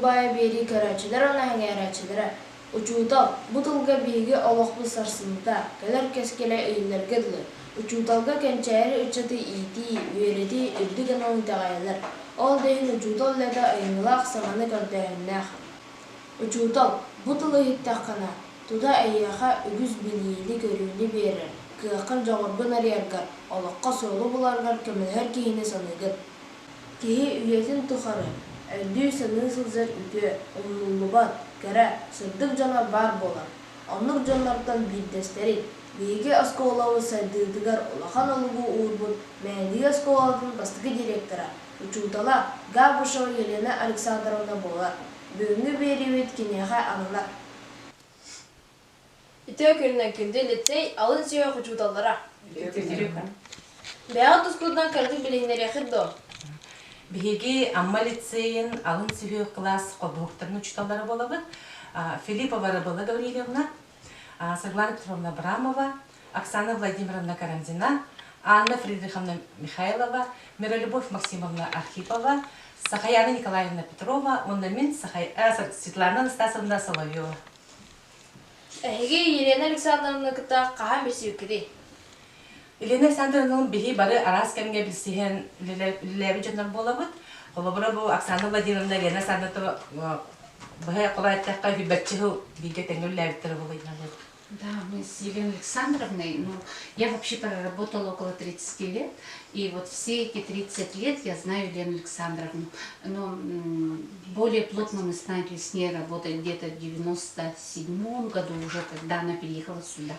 бая бери көрәчілер она хәңәрәчілері. Учутал, бұтылға бейге олықпы сарсыныда, кәлер кәскелі өйлерге дылы. Учуталға кәнчәрі үчеті ити, үйереті үрдіген оң тағайлар. Ол дейін учутал ләді айнылақ сағаны көрдәйіннәқ. Учутал, бұтылы хиттаққана, туда әйяға үгіз білейді көріні берір. Кыақын жоғырбын арыяргар, олыққа сойлы бұларғар көмілер кейіні санығыр. Кейі үйетін тұқары, әлді саны сылзар үкі, ұмылы бат, кәрі, сырдық жана бар болар. Онық жанлардан білдестерін, бейге асколауы сәддігдігар олақан олығы ұғырбын, мәндігі асколаудың бастығы директора. Учутала, Габышева Елена Александровна болар. Бүгінгі бері өткенеға анылар. Итеу көрінен күнді летсей, алын сүйе құчуталдара. Бәға тұскылдан кәрдің білейінер яқырды. Беге амма лицейін алын сүйе класс қолбуқтарын учуталдары болабы. Филиппова Рабыла Гаврилевна, Светлана Петровна Брамова, Оксана Владимировна Карамзина, Анна Фридриховна Михайлова, Миролюбовь Максимовна Архипова, Сахаяна Николаевна Петрова, Светлана Анастасовна Соловьева. Әйге Елена Александровна кыта қаһан бесі өкіде? Елена Александровнаның бігі бары арас кәмге білсеген үліләбі жондар болабыд. Қолабыра бұл Оксана Владимировна Елена Александровна бұға қолайттаққа хүбәтчігі бігі тәңгі үліләбіттері болайын. Да, мы с Еленой Александровной, я вообще проработала около 30 лет, и вот все эти 30 лет я знаю Елену Александровну. Но более плотно мы начали с ней работать где-то в 97 году уже, когда она переехала сюда.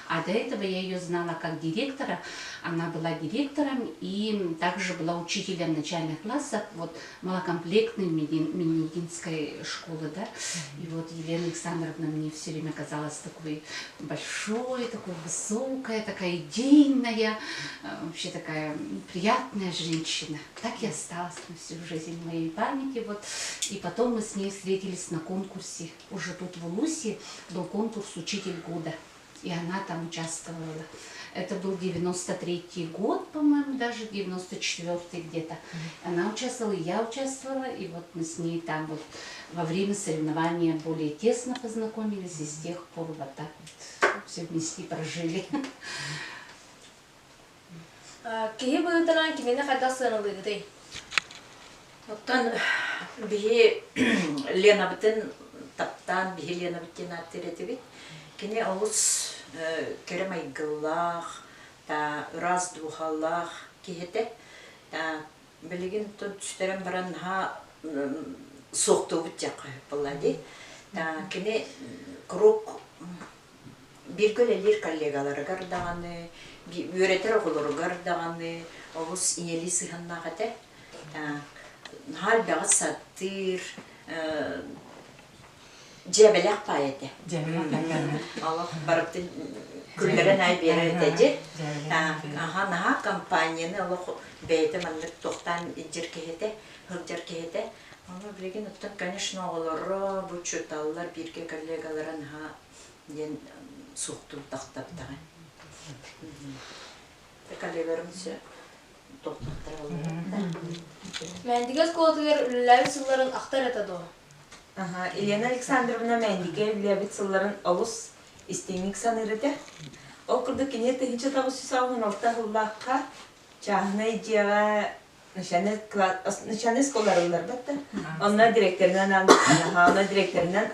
А до этого я ее знала как директора, она была директором и также была учителем начальных классов, вот малокомплектной Минигинской школы, да. И вот Елена Александровна мне все время казалась такой большой, такой высокая, такая идейная, вообще такая приятная женщина. Так и осталась на всю жизнь в моей памяти. Вот. И потом мы с ней встретились на конкурсе. Уже тут в Улусе был конкурс «Учитель года». И она там участвовала. Это был 93-й год, по-моему, даже 94-й где-то. Она участвовала, я участвовала, и вот мы с ней там вот во время соревнования более тесно познакомились, и с тех пор вот так вот все вместе прожили. Кейі бұғытынан кемені қайда сығынылығы дей? Оттан бие Лена бітін таптан, бие Лена бітін аттыреті бит. Кене ауыз керем айгыллах, раз духаллах кейеті. Білеген түстерін баран соқты бұт жақы болады. Кене круг бергілелер коллегалары ғардағаны, өретер оғылары ғардағаны, ауыз инелі сығынна ғады. Хал бәғі саттыр, жебелек байеті. Аллах барыпты күллерін ай береді де. Наға компанияны Аллах бәйті мәнлік тоқтан жер кейеті, ғылжар кейеті. Оны білеген ұттан, конечно, оғылары, бұчуталылар, бірге коллегаларын ден соқты тақтаптаған. Коллегаларымыз тоқтақтар алды. Мәндігіз қолатығыр үліләбі сылларын ақтар әтады о? Елена Александровна мәндіге үліләбі сылларын ауыз істеймік санырыды. Ол күрді кенеті хинча тағы сүсауғын алта ғыллаққа чағына идеяға нышаны сколарылар бәтті. Онна директорынан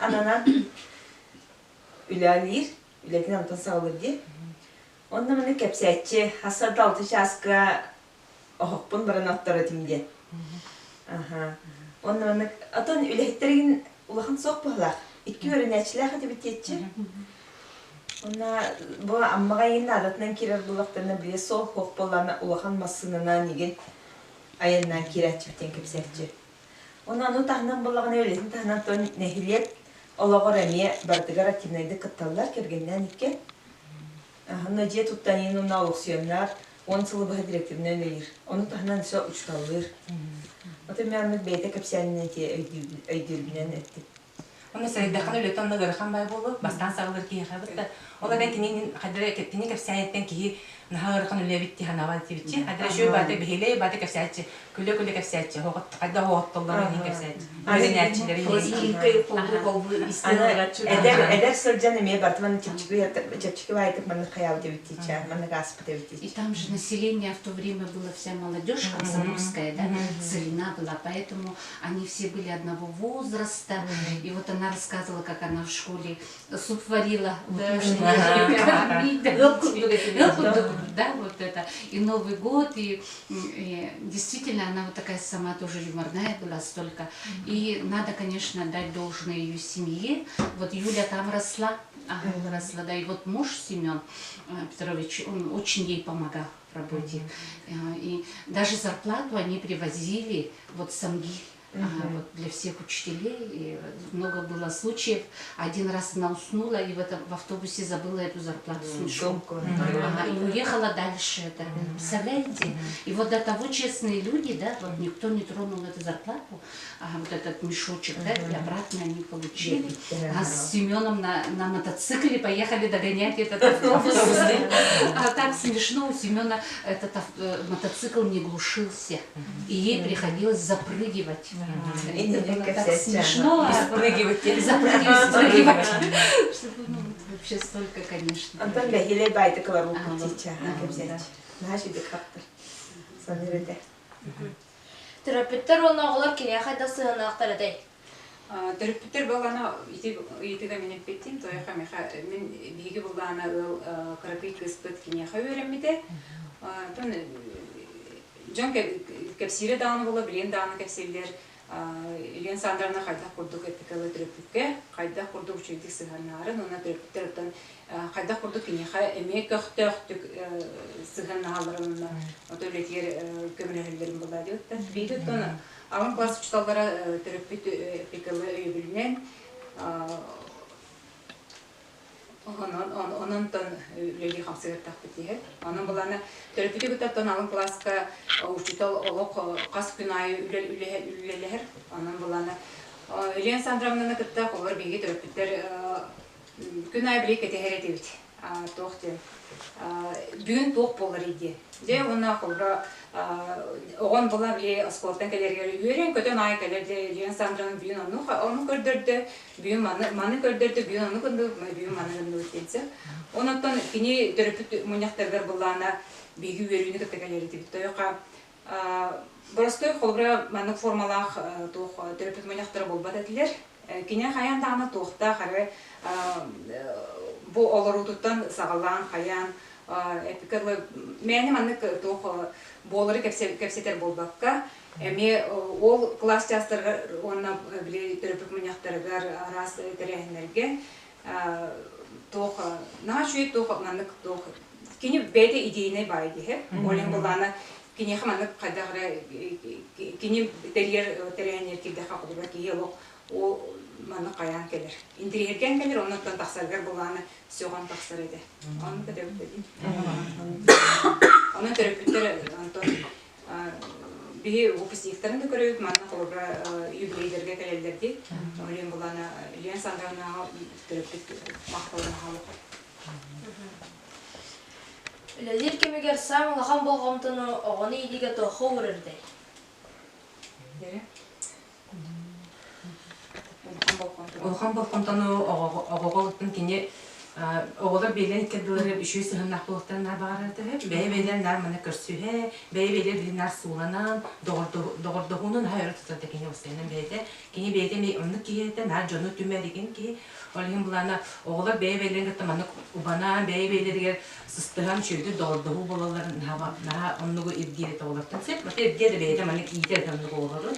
ананан үләлер, үләтін антон сағылыр де. Онна мұны кәпсәтчі, хасады алты шасқа оғықпын баран аттары тімден. Онна мұны атон үләттерін улағын соқ бұғылақ. Икі өрін әтшіләқ әті бітетші. Онна бұл аммаға ең адатынан керер бұлақтарына біле сол хоқ болағына улағын масынына неген айыннан керәтші бітен кәпсәтчі. Онна ану тағынан болағына өлетін тағынан тон нәхилет олағыр әме бардығар активнайды қытталылар кергеннен ике. Онна же туттанын онна олық сүйемнар, он сылы бұға директорына өлейір. Оны тағынан үсі ұчталылыр. Оты мәмік бәйті кәпсәнінен те өйділінен әтті. Оны сәйдәқін өлеті онна ғырықан бай болу, бастан сағылыр кейі қабытты. Олардан кинин хадра кеттини капсайттен ки нахархан үлебитти ханават тибичи. Хадра шөй баты бихиле баты капсайчы. Күлө капсайчы. Хогот кайда хоттоллар ни капсайчы. Нәчиләре Эдер сыржан эме бартман чепчики вайтык маны каял дебиттича, маны гаспы И дебиттича. там же население в то время было вся молодежь комсомольская, да, целина была, поэтому они все были одного возраста. И вот она рассказывала, как она в школе суп варила, да, да, вот это. И Новый год, и действительно она вот такая сама тоже юморная была столько. И надо, конечно, дать должное ее семье. Вот Юля там росла, да, и вот муж Семен Петрович, он очень ей помогал в работе. И даже зарплату они привозили вот с Самги. Вот для всех учителей, и много было случаев. Один раз она уснула и в автобусе забыла эту зарплату сумку. И уехала дальше. Это, представляете? И вот до того честные люди, да, вот никто не тронул эту зарплату, вот этот мешочек, да, и обратно они получили. А с Семеном на мотоцикле поехали догонять этот автобус. А так смешно, у Семена этот мотоцикл не глушился, и ей приходилось запрыгивать. Это так смешно, запрыгивать. Вообще столько, конечно. Антон бәйгеле байды кылару кутича, кепсәч. Нахи бик хактыр. Санырыды. Терапевттер онаголар кине хайда сыгынактар эдей. Терапевттер болгана итиге мен эппеттим, тояха меха мен биги болгана ыл карапит кыспыт кине хаверемите. Тон жон кепсире дааны бола билен дааны кепсилер. Ильян Сандровна хайда курдук эпикалы терапевтке, хайда курдук чүйдик сыганнарын, она терапевттен хайда курдук кинеха эме көктөктүк сыганналарына отөлетер көмөлөрлөрүн бола деп. Биги тон алын класс учталлара терапевт эпикалы өйбүлүнен Onun ton leli hamsıgır takbetiye. Onun bulana terapötik utattan alın klaska uçutal oluk kas günayı üleler. Onun bulana Ильян Сандровна кытта колор биги терапевттер günay bilek eteheret evit. Тоқты. Бүгін тоқ болар еді. Де оны қолға оған бола біле асколттан кәлергері үйерен көтен ай кәлерде Ильян Сандровна бүгін оны көрдірді, бүгін маны көрдірді, бүгін оны көрді, бүгін маны көрді өттенсе. Онықтан кені терапевт мұняқтарғар болағына бегі үйеріне көтті кәлерді бітті. Бұрыстой қолға маны формалақ терапевт мұняқтары болбат әділер. Кені қаян тағына тоқта қары bu oluruttan sağalan kayan epikarlı meni manık toq bolları kepseter bolbakka emi ol klas jastar ona bile terapik manyaktargar aras terehenlerge toq naşuy toq manık toq kini bede ideyine baydı hep olen bolana kini manık kadagara kini teriyer terehenler ki daha qudra ki yelo o Mana kayan gelir. İndirirken gelir, ondan taksargar bulağını soğan taksar eder. Onu da devam edeyim. Onun terapötleri, bir ofis yıktarını da görüyoruz. Mana kolubra yükleyderge gelirlerdi. Öyle bulağını, Ильян Сандровна terapöt mahtalına halıqı. Ледир кемегер сам лахан болғамтыны оғаны идеге тоқы өрірдей. Дере? Олхан болғантан оғолықтың кене оғылар бейлен кәділері үші сығынақ болықтан бағарады. Бәй бейлен нар мұны көрсуге, бәй бейлер білін нар суыланан, доғырдығының хайыры тұтады кене осыйынан бәйді. Кене бәйді мей ұмны кейеді, нар жоны түмәлеген кей. Олығын бұлана оғылар бәй бейлен кәтті мұны ұбанан, бәй бейлергер сыстыған шөйді доғырдығы болаларын наға ұнығы ебгері тоғылықтан сеп. Мұты ебгері бәйді мұны кейдер ұнығы олары.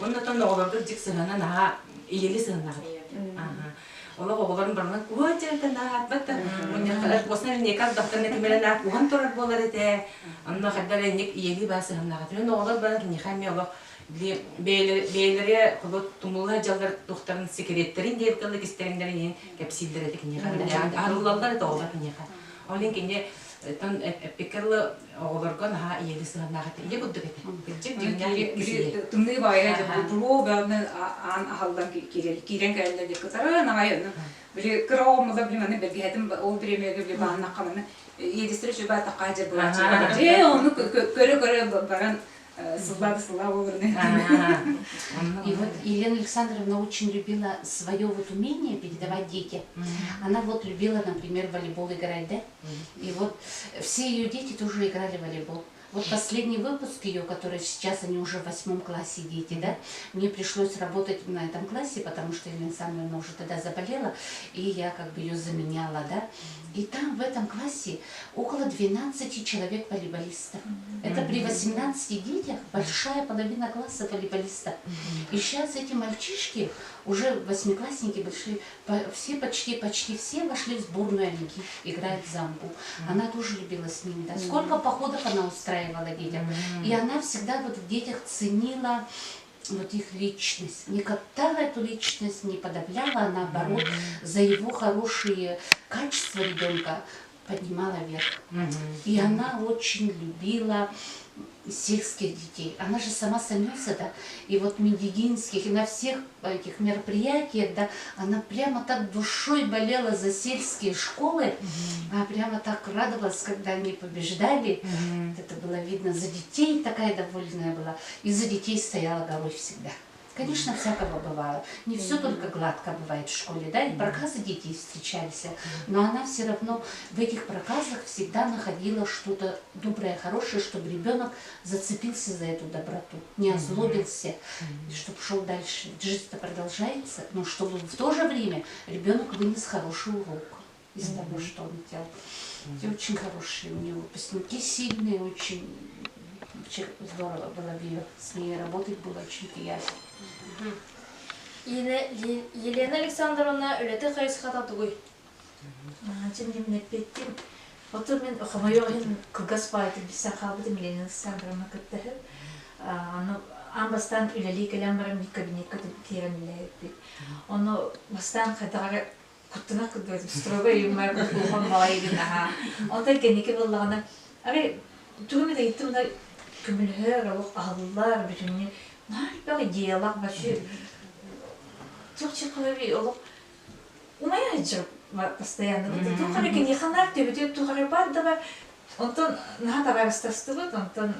Ondan oğullardır cik sığına naha iyili sığına. Ola oğulların barına kuva çerden naha atmatta. Ondan osna nekar daftarına kimele naha kuhan torar bolar ete. Ondan haddara nek iyili ba sığına. Ondan oğullar bana ki nihami ola beylere kulot tumulha jallar doktorun sekretlerin devkalık isteyenlerin kepsildir edik nihami. Arılallar da oğullar nihami. Olin ki Тон эпикеллы оголоргон ха иелисен нахат. Ие гуддык эте. Гыджик динья. Тумны байга Ага. бу бәлне ан ахалдан кирен кәлле дик кытара нагай. Били кыромда билмәне белге хәтем ол премиягә били банна каланы. Едистре чөбә тақаҗа була. Оны көрө баран сылба угрны. И вот Елена Александровна очень любила свое вот умение передавать детям. Она вот любила, например, волейбол играть, да? И вот все ее дети тоже играли в волейбол. Вот последний выпуск ее, который сейчас, они уже в 8 классе дети, да, мне пришлось работать на этом классе, потому что Елена Александровна уже тогда заболела, и я как бы ее заменяла, да. И там в этом классе около 12 человек волейболистов. Это при 18 детях большая половина класса волейболистов. И сейчас эти мальчишки, уже восьмиклассники большие, все почти все вошли в сборную Олимпии, играют в замбу. Она тоже любила с ними, да. Сколько походов она устраивала детям. И она всегда вот в детях ценила вот их личность. Никогда эту личность не подавляла, а наоборот, за его хорошие качества ребенка поднимала вверх. И она очень любила сельских детей. Она же сама с Амёса, да, и вот медигинских, и на всех этих мероприятиях, да, она прямо так душой болела за сельские школы, она прямо так радовалась, когда они побеждали. Это было видно, за детей такая довольная была, и за детей стояла горой всегда. Конечно, всякого бывало. Не все только гладко бывает в школе, да, и проказы детей встречались, но она все равно в этих проказах всегда находила что-то доброе, хорошее, чтобы ребенок зацепился за эту доброту, не озлобился, чтобы шел дальше. Жизнь-то продолжается, но чтобы в то же время ребенок вынес хороший урок из того, что он делал. И очень хорошие у него выпускники, сильные, очень здорово было с ней работать, было очень приятно. Елена Александровна өлеті қайсықата тұғый. Чем не петтим. Вот мен хомойогин кылгас байты бисен халбыдым Елена Александровна кыттахып. Ан бастан үлели келен барам бит кабинетка тирен үлелеппит. Оны бастан хатагара куттына кыддым строго юмар кулхан балайгын аха. Онда кенеке боллагана. Аре түгүмө да иттим да күмүлөр алык аллар бүтүнү. Нар идеялар башы. Тохчи кылыби олук. Умая жыр постоянно. Тухары кени ханар төбөтө тухары бар да бар. Онтон нахата барыстастыбыт, онтон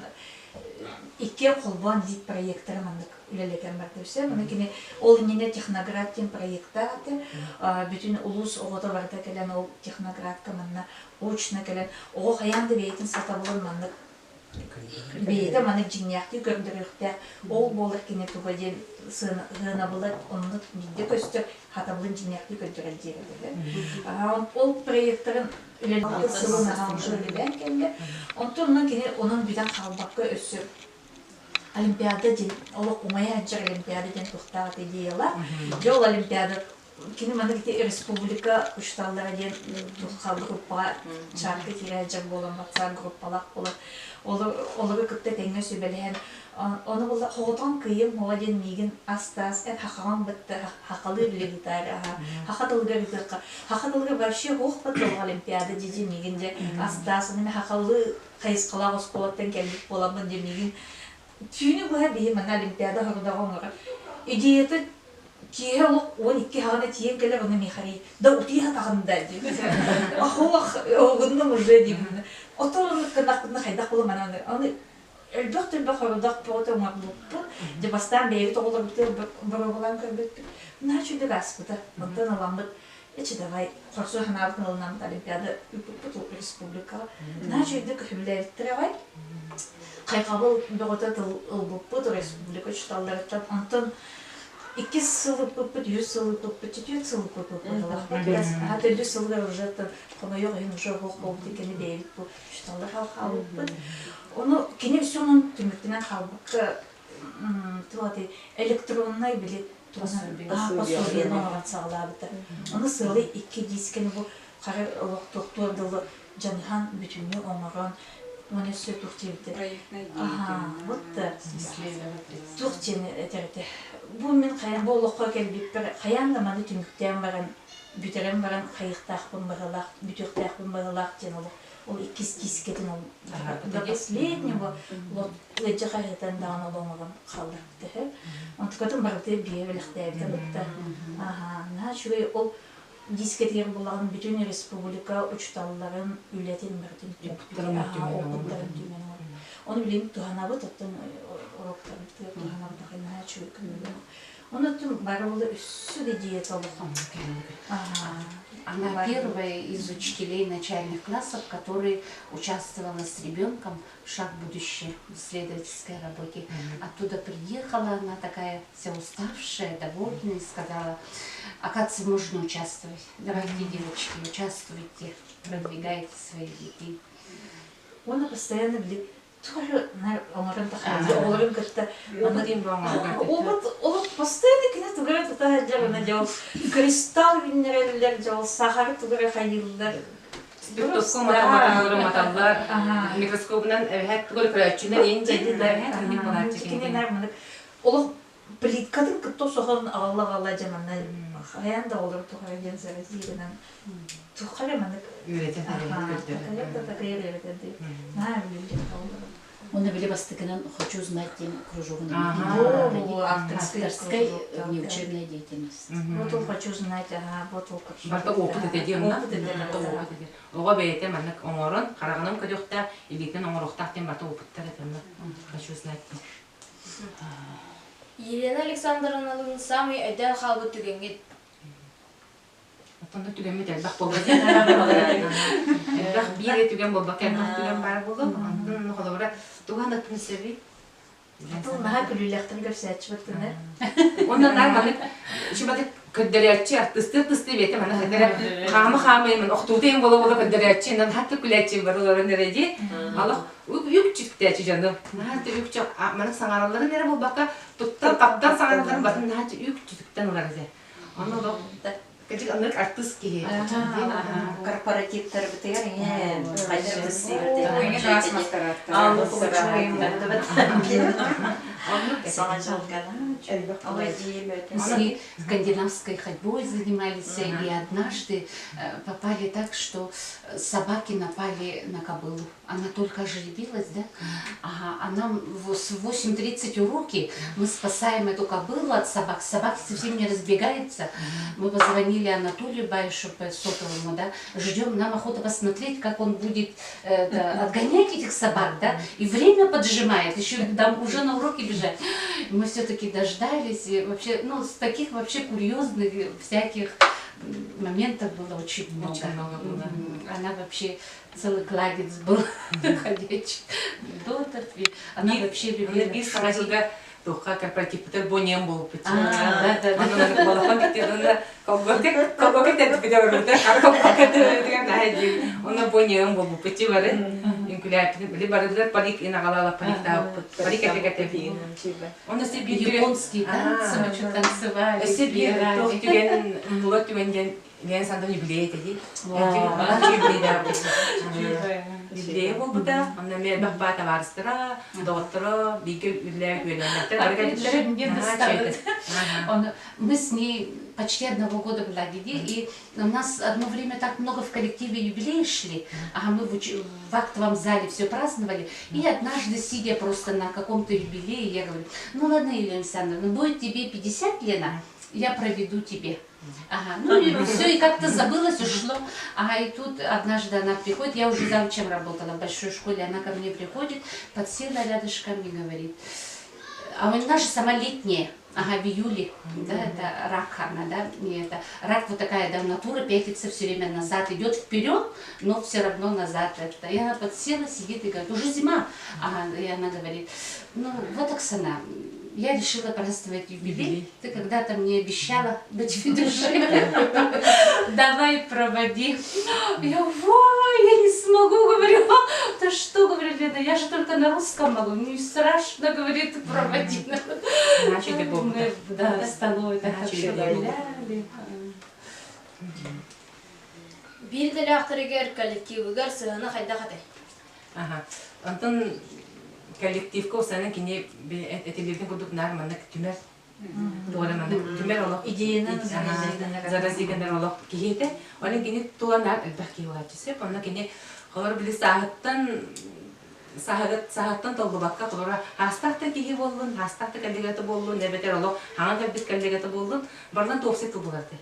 икке колбан дит проекттер мандык үлелекен бар десе. Мына кени ол нене техноград тен проекттар аты. Бүтүн улус огото барда келен ол техноградка мына очно келен. Ого хаянды бейтин сатабылын мандык. Бейді маны жинияқты көрдіріқтер, ол болыр кене туғаден сына бұлар, оны бейді көстір қатабылын жинияқты көрдірілдері. Ол проекттарын үлелікті сылына ғалымжы бән келді. Онтың кене оның биден қалбаққа өсі Олимпиада ден, олық ұмай әншір Олимпиада ден тұқтағы идеялар. Ол Олимпиада кені маны кете республика ұшталдары ден тұққалды группаға чарқы тирәжір болын, батсан группалақ болын. Олығы күпті тәңі сөйбелеген. Оны бұл хоғытан күйім, оға ден мейгін астас, әт хақаған бітті, хақалы білі бұтары. Хақатылғы бітіққа. Хақатылғы вообще хоқ бұт ол Олимпиада деді мейгін де астас. Мен хақалы қайысқалақ осқолаттан кәлік боламын де мейгін. Түйіні бұға бейім мана Олимпиада ғырдаған ұға. Идеяты Кие лук 12 хана тиен келер оны мехари. Да утия тагында ди. Ахуах огынны уже ди. Отон кынакны хайдак була мана. Аны элбәттә бер хардак пота маклуп. Де бастан бәйге тогылып битер бер булган көбөт. Наче де гаспыта. Онтан аламбыт. Эче давай корсо ханабын алнам Олимпиада үпүп республика. Наче де көбөлөр тревай. Кайкабыл бөгөтө ылбып республика чталлардан антон 2 сылып өппіт, 100 сылып өппіт, 4 сылып өппіт. Хаты 100 сылдар уже қомайоқ ең уже оқ болып декені бейбіт бұл. Үшталдар хал өппіт. Оны кене соның түміктінен қалбыққа электроннай білет пособиен оған сағылабыды. Оны сылы 2 дискені бұл қары оқ тоқтуадылы жанхан бүтіне оңыран оны сөй тұқтебді. Проектный вот тұқтені әтерді. Бұл мен қаян болуққа келбіп бір қаян да маны түміктен баран, бүтерен баран қайықтақпын бағалақ, бүтіқтақпын бағалақ ден олық. ол икис дискетін ол Ага, до последнего вот леджа хайратан даана ломаган қалдырып тәһә. Онтукатын барды биевелехтәбе бутта. Ага, на шуй ол дискетер булаган бүтүн республика учталларын үлетин бирдин Опыттарын түмен ол. опыттарын түмен ол. Оны билем туханабы тоттон уроктарын туханабы тахына шуй күнү. Оны түн бары булды үссү де диета алган. Ага. Она первая из учителей начальных классов, которая участвовала с ребенком в «Шаг в будущее» в исследовательской работе. Оттуда приехала, она такая вся уставшая, довольная, и сказала: оказывается, можно участвовать. Давайте, девочки, участвуйте, продвигайте своих детей. Оны постоянно билем тоже омаран тахана, оларын кытта. Опытын болмаған. Ол постоянно кине тугара тата жарына жол. Кристалл минераллер жол, сахар тугара хайылдар. Спиртовском маталлар, микроскопынан әвәт түгел көрәтчүнен ең жәділдер, әвәт болар чекенген. Ол плиткатын кытто соған ағалла жаманна хаянда олар тугара ден заразирынан. Тухара маны. Үйретен Он были бастыкынан «Хочу знать тем кружок авторской неучебная деятельность». Вот он хочу знать, вот он Барта опыт етеден, оға бәйеті мәнік оңырын, қарағының көдіқта, еліктен оңырықтақтен барта опыттар етемді. Хочу знать. Елена Александровнаның самый әдәл халбы түгенге Оттонда түгенме тәлбақ болған. Әлбақ бір түген болбақ, әлбақ түген бар болды. Антын қолабыра туған аттын сәбей. Маға күліліқтің көрсәтші бөттіңі. Ondan narmanık, şimdi ködderetçi, tısты beti bana köddere kamı oktudayım bola ködderetçi, nan hatta kületçi var oların nerede? Allah yük çıktı canım. Hatta yük çok, bana sanarları nere bu baka tuttan kaptan sanarların batın hatta yük çıktıktan olar bize. Onu da Кадик аннык артистки. Корпоративтар битер, Ойны раз Все скандинавской ходьбой занимались, и однажды попали так, что собаки напали на кобылу. Она только оживилась, да? Ага, а нам в 8:30 уроки, мы спасаем эту кобылу от собак. Собаки совсем не разбегаются. Мы позвонили Анатолию Байшу по сотовому, да? Ждем, нам охота посмотреть, как он будет отгонять этих собак, да? И время поджимает, еще там уже на уроке бежать. Мы все-таки дождались, и вообще, ну, с таких вообще курьезных всяких моментов было очень много. Она вообще целый кладец был ходячий. Дотов, она вообще любила. Тухка корпоративтер бонем был пути. Да. Она балахан биттерден колгоке тетип бидерде. Колгоке деген найди. Она бонем был пути бары. Инкулят либо парик инагалала парик парик этикетеби. Он себе Японские танцы, мы что танцевали. Себе туген лот туген Лен сандони билет эти. Билет был буда. Он мне бахбата варстра, доктора, бигел билет Мы с ней почти одного года была Диди, и у нас одно время так много в коллективе юбилеи шли, мы в актовом зале все праздновали, и однажды, сидя просто на каком-то юбилее, я говорю: ну ладно, Елена Александровна, будет тебе 50, Лена, я проведу тебе. Ну и все, и как-то забылось, ушло. И тут однажды она приходит, я уже завучем работала в большой школе, она ко мне приходит, подсела рядышком и говорит: а у нас же сама летняя, в июле, да, это рак она, да, не это, рак вот такая, да, натура пятится все время назад, идет вперед, но все равно назад это. И она подсела, сидит и говорит: уже зима. И она говорит: ну вот, Оксана, я решила праздновать юбилей. Ты когда-то мне обещала быть в душе. Давай проводи. Я не смогу, говорю. Да что, говорю, Лена, я же только на русском могу. Не страшно, говорит, проводи. Начали бомбы. Да, в столовой так гуляли. Bir de lahtırıger kolektiviger sığını hayda hatay. Антон коллективка усанын кине этилердин курдук нарманнык түмер. Тугаламаннык түмер олох. Идеяны заразигендер олох кихете. Оның кине туланар элбах киюачысы. Онна кине Холор били саһаттан толлубакка холора хастахта киһи боллун, хастахта каллигата боллун, небетер оло хаңа калбит каллигата боллун, барлан тофсет тулбуларды.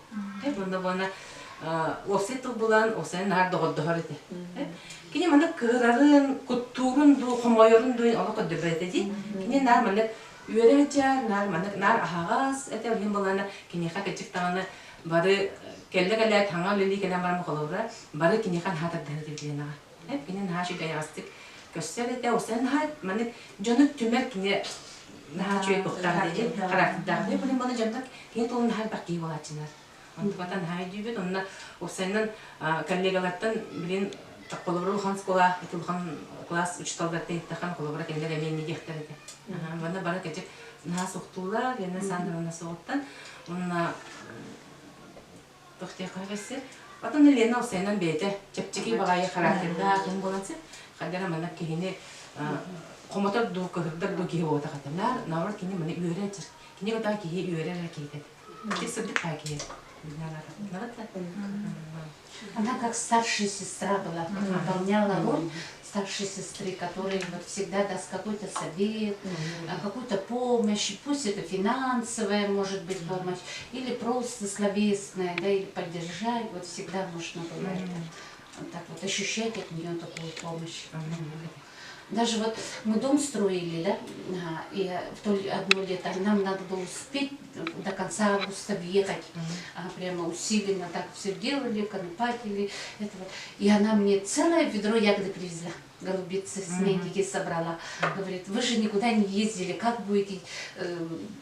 Бунда бана офсет тулбулан, осен нар догоддохор эти. Кини мана кырарын, куттурун ду, хомойорун ду оло коддебете ди. Кини нар мана үйрәҗәр, нар ахагас, эте олин болана кини хакычык таганы бары келле таңа лили келен бармы холора, бары кини хан хатырдан дилена. Кини нахашы гаястык көстерде осен хат мана жонут түмәк кини нахачы токтар диде, характарды. Булин бана жонтак кини тон хал баки болачынар. Антыбатан хайдыбыт, онна осеннен коллегалардан билин колобру ханс кола, итулхан класс учталдатын тахан колобра кендер эмени дехтерде. Бана бара кечек на соктулар, яна сандырына соктан, онна тохте кайгысы. Батан Лена осеннен бете, чепчеки багай характерда кем боласы, хадара мана кихине комотор ду кырдыр ду кихи бота хатамлар, навар кини мана үйрәтер. Кини гота кихи үйрәтер кейтет. Тесебит паки. Она как старшая сестра была, выполняла роль старшей сестры, которая вот всегда даст какой-то совет, какую-то помощь, пусть это финансовая, может быть, помощь, или просто словесная, да, или поддержать, вот всегда можно было это, вот так вот ощущать от нее такую помощь. Даже вот мы дом строили, да, и в то одно лето нам надо было успеть до конца августа въехать. Прямо усиленно так все делали, конопатили. И она мне целое ведро ягоды привезла. Голубицы с медики собрала. Говорит, вы же никуда не ездили, как будете...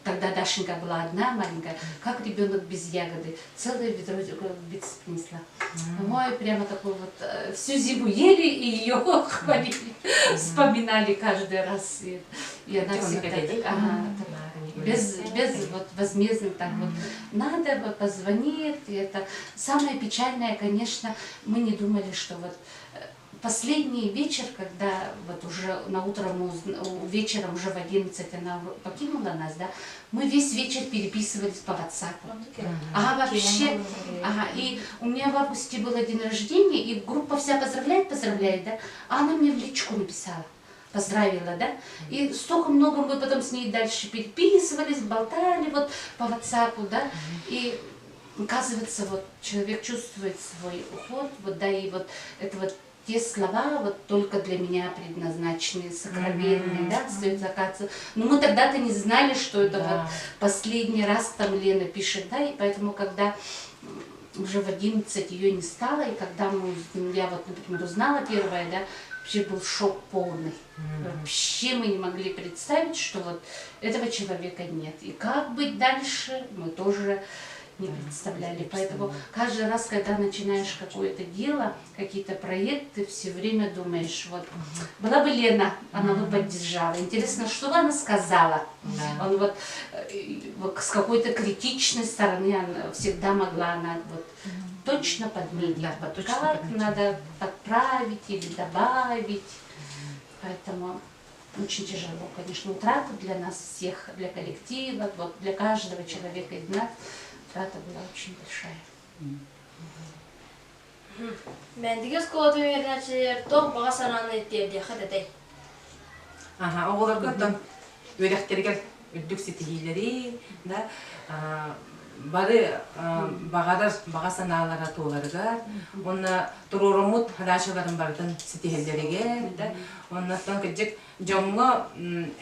Тогда Дашенька была одна маленькая, как ребенок без ягоды. Целое ведро голубиц принесла. Мы прямо такой вот всю зиму ели и ее хвалили, вспоминали каждый раз. И она всегда без вот возмездно так вот надо, позвонит. И это самое печальное, конечно, мы не думали, что вот последний вечер, когда вот уже на утро вечером уже в 11 она покинула нас, да, мы весь вечер переписывались по WhatsApp. Вообще, и у меня в августе было день рождения, и группа вся поздравляет, да, а она мне в личку написала. Поздравила, да? И столько много мы потом с ней дальше переписывались, болтали вот по WhatsApp, да? И оказывается, вот человек чувствует свой уход, вот, да, и вот это вот те слова вот только для меня предназначены, сокровенные, да, остаются, оказывается. Но мы тогда-то не знали, что это вот последний раз там Лена пишет, да, и поэтому, когда уже в 11 ее не стало, и когда я вот, например, узнала первое, да, вообще был шок полный. Вообще мы не могли представить, что вот этого человека нет. И как быть дальше, мы тоже не представляли. Поэтому каждый раз, когда начинаешь какое-то дело, какие-то проекты, все время думаешь, вот, была бы Лена, она бы поддержала. Интересно, что бы она сказала? Он вот с какой-то критичной стороны она всегда могла, она вот точно подметить, как надо подправить или добавить. Поэтому очень тяжело, конечно, утрата для нас всех, для коллектива, вот, для каждого человека из нас. Утрата была очень большая. Мендигес коду вернәчеләр тох бага сананы иттерде хәдәтәй. Оғыларға тон өрәқтергер үддік сетігейлері, да, бары баға саналара туыларыға, онна тұрурымыт хадашыларын бардың сетігейлеріге, да, онна тон күджік жоңғы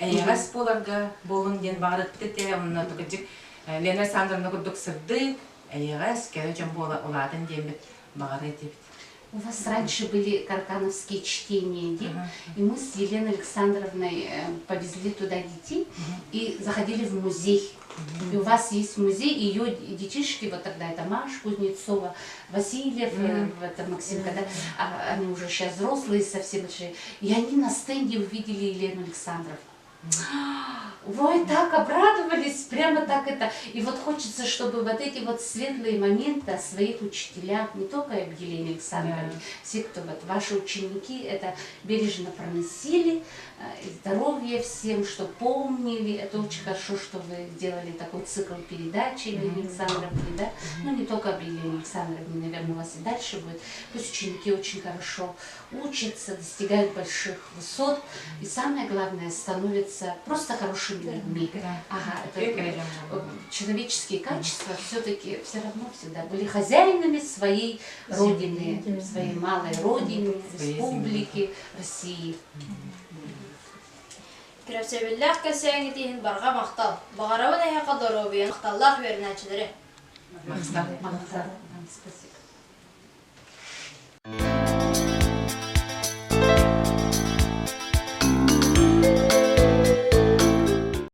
әйгас боларға болын ден бағарат бітетте, онна күджік Лена Александровна күдік сырды, әйгас кәрі жон оладын дембет бағары етебет. У вас раньше были каркановские чтения, и мы с Еленой Александровной повезли туда детей и заходили в музей. И у вас есть музей, и ее детишки, вот тогда это Маша Кузнецова, Васильев, это Максимка, да, они уже сейчас взрослые, совсем большие. И они на стенде увидели Елену Александровну. Ой, так обрадовались, прямо так это. И вот хочется, чтобы вот эти вот светлые моменты о своих учителях, не только об Елене Александровне, все, кто вот ваши ученики, это бережно проносили, и здоровья всем, что помнили. Это очень хорошо, что вы сделали такой цикл передач Елене Александровне, да? Ну, не только об Елене Александровне, наверное, у вас и дальше будет. Пусть ученики очень хорошо учатся, достигают больших высот, и самое главное, становятся просто хорошими людьми. Ага, это человеческие качества все-таки все равно всегда были хозяинами своей родины, своей малой родины, республики, России. Кирәсәбелләх кәсәңе тиһин барға мақтал. Бағарабын әйә қадоробия мақталлар вернәчеләре. Спасибо.